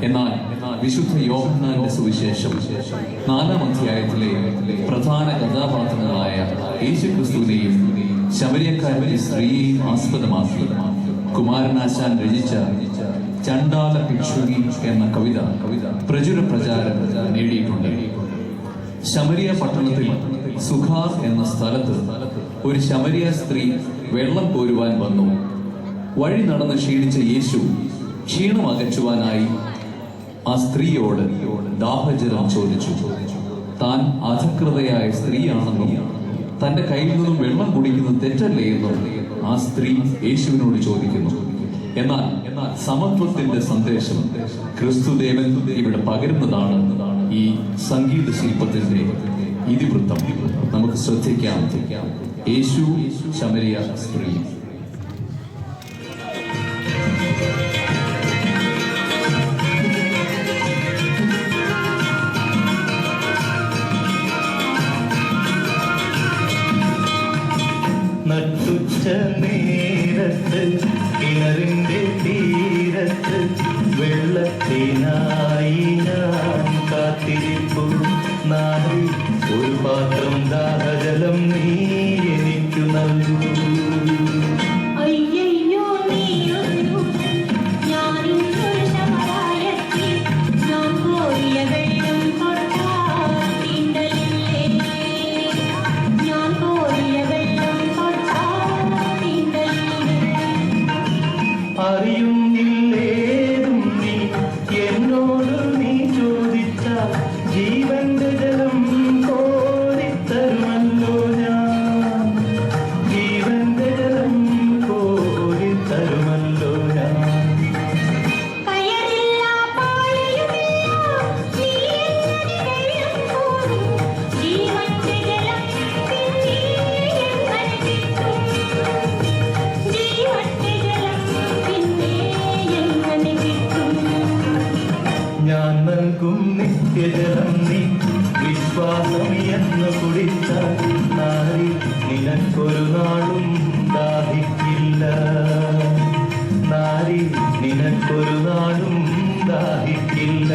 എന്നാൽ വിശുദ്ധ യോഹന്നാന്റെ സുവിശേഷം 4-ാം അധ്യായത്തിലെ പ്രധാന കഥാപാത്രങ്ങളായ യേശുക്രിസ്തുവിനെയും ശമരിയക്കാരന്റെ സ്ത്രീയെയും ആസ്പദമാക്കി കുമാരനാശാൻ രചിച്ച ചണ്ടാല ഭിക്ഷുകി എന്ന കവിത പ്രചുര പ്രചാരം നേടിയിട്ടുണ്ട്. ശമരിയ പട്ടണത്തിൽ സുഖാർ എന്ന സ്ഥലത്ത് ഒരു ശമരിയ സ്ത്രീ വെള്ളം കോരുവാൻ വന്നു. വഴി നടന്ന് ക്ഷീണിച്ച യേശു ക്ഷീണം അകറ്റുവാനായി ആ സ്ത്രീയോട് ദാഹജലം ചോദിച്ചു. താൻ അധകൃതയായ സ്ത്രീയാണെന്നും തന്റെ കയ്യിൽ നിന്നും വെള്ളം കുടിക്കുന്നത് തെറ്റല്ലേ എന്നും ആ സ്ത്രീ യേശുവിനോട് ചോദിക്കുന്നു. എന്നാൽ സമത്വത്തിന്റെ സന്ദേശം ക്രിസ്തുദേവൻ ഇവിടെ പകരുന്നതാണ് ഈ സംഗീത ശില്പത്തിന്റെ ഇതിവൃത്തം. നമുക്ക് ശ്രദ്ധിക്കാം. യേശു ശമരിയ സ്ത്രീ. നട്ടുച്ച നേരത്ത് കിണറിന്റെ തീരത്ത് വെള്ളത്തിനായി ഞാൻ കാത്തിരിപ്പു. നാളെ ഒരു പാത്രം ദാഹജലം നീ എനിക്കു നൽകൂ. അറിയുന്നില്ലേതും നീ എന്നോട് നീ ചോദിച്ച ജീവന്റെ ജലം കോരിത്തരുമല്ലോ ഞാൻ. ജീവന്റെ ജലം കോരിത്തരുമല്ലോ ഞാൻ. ഞാൻ നൽകും നിത്യജലം നീ വിശ്വാസം എന്ന് കുടിച്ചാൽ നാരി നിനക്കൊരു നാളും ദാഹിക്കില്ല. നാരി നിനക്കൊരു നാളും ദാഹിക്കില്ല.